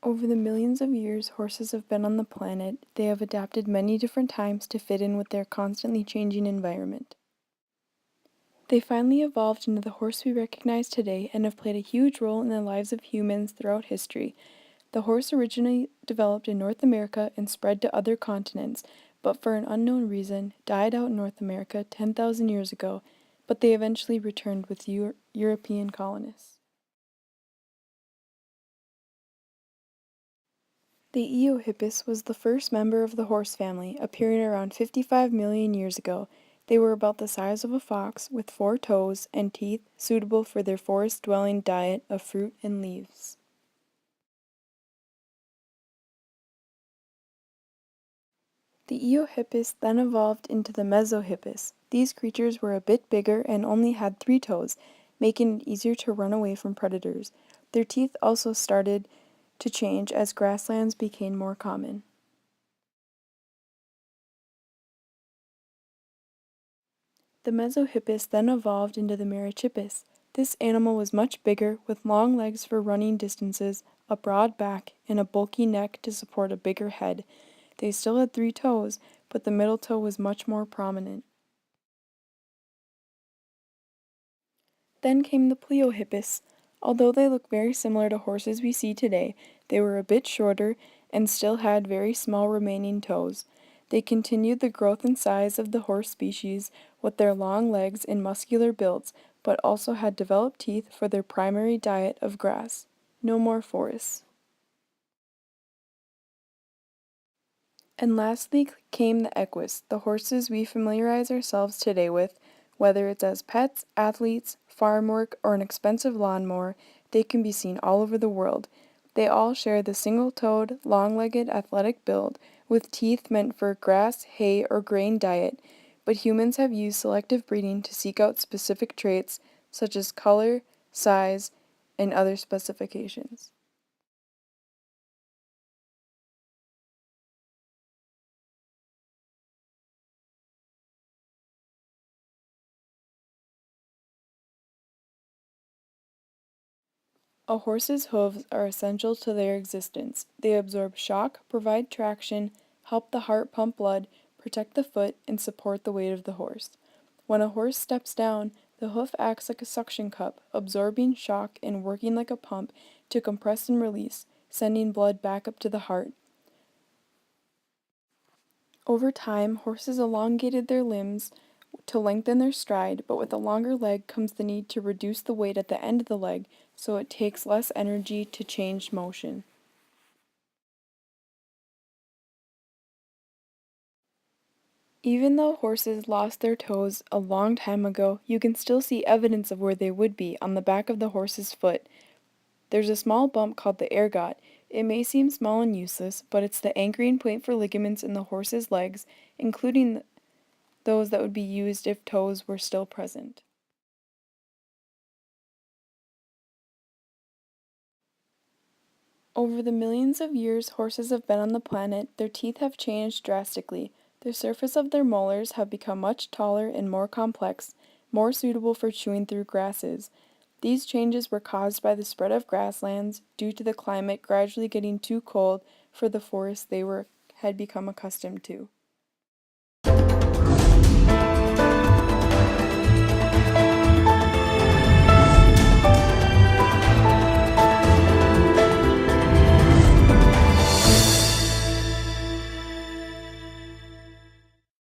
Over the millions of years horses have been on the planet, they have adapted many different times to fit in with their constantly changing environment. They finally evolved into the horse we recognize today and have played a huge role in the lives of humans throughout history. The horse originally developed in North America and spread to other continents, but for an unknown reason died out in North America 10,000 years ago, but they eventually returned with European colonists. The Eohippus was the first member of the horse family, appearing around 55 million years ago. They were about the size of a fox, with 4 toes and teeth suitable for their forest-dwelling diet of fruit and leaves. The Eohippus then evolved into the Mesohippus. These creatures were a bit bigger and only had 3 toes, making it easier to run away from predators. Their teeth also started to change as grasslands became more common. The Mesohippus then evolved into the Merychippus. This animal was much bigger, with long legs for running distances, a broad back, and a bulky neck to support a bigger head. They still had 3 toes, but the middle toe was much more prominent. Then came the Pleohippus. Although they look very similar to horses we see today, they were a bit shorter and still had very small remaining toes. They continued the growth and size of the horse species with their long legs and muscular builds, but also had developed teeth for their primary diet of grass. No more forests. And lastly came the Equus, the horses we familiarize ourselves today with. Whether it's as pets, athletes, farm work, or an expensive lawnmower, they can be seen all over the world. They all share the single-toed, long-legged athletic build, with teeth meant for grass, hay, or grain diet, but humans have used selective breeding to seek out specific traits such as color, size, and other specifications. A horse's hooves are essential to their existence. They absorb shock, provide traction, help the heart pump blood, protect the foot, and support the weight of the horse. When a horse steps down, the hoof acts like a suction cup, absorbing shock and working like a pump to compress and release, sending blood back up to the heart. Over time, horses elongated their limbs to lengthen their stride, but with a longer leg comes the need to reduce the weight at the end of the leg so it takes less energy to change motion. Even though horses lost their toes a long time ago, you can still see evidence of where they would be on the back of the horse's foot. There's a small bump called the ergot. It may seem small and useless, but it's the anchoring point for ligaments in the horse's legs, including those that would be used if toes were still present. Over the millions of years horses have been on the planet, their teeth have changed drastically. The surface of their molars have become much taller and more complex, more suitable for chewing through grasses. These changes were caused by the spread of grasslands due to the climate gradually getting too cold for the forests they had become accustomed to.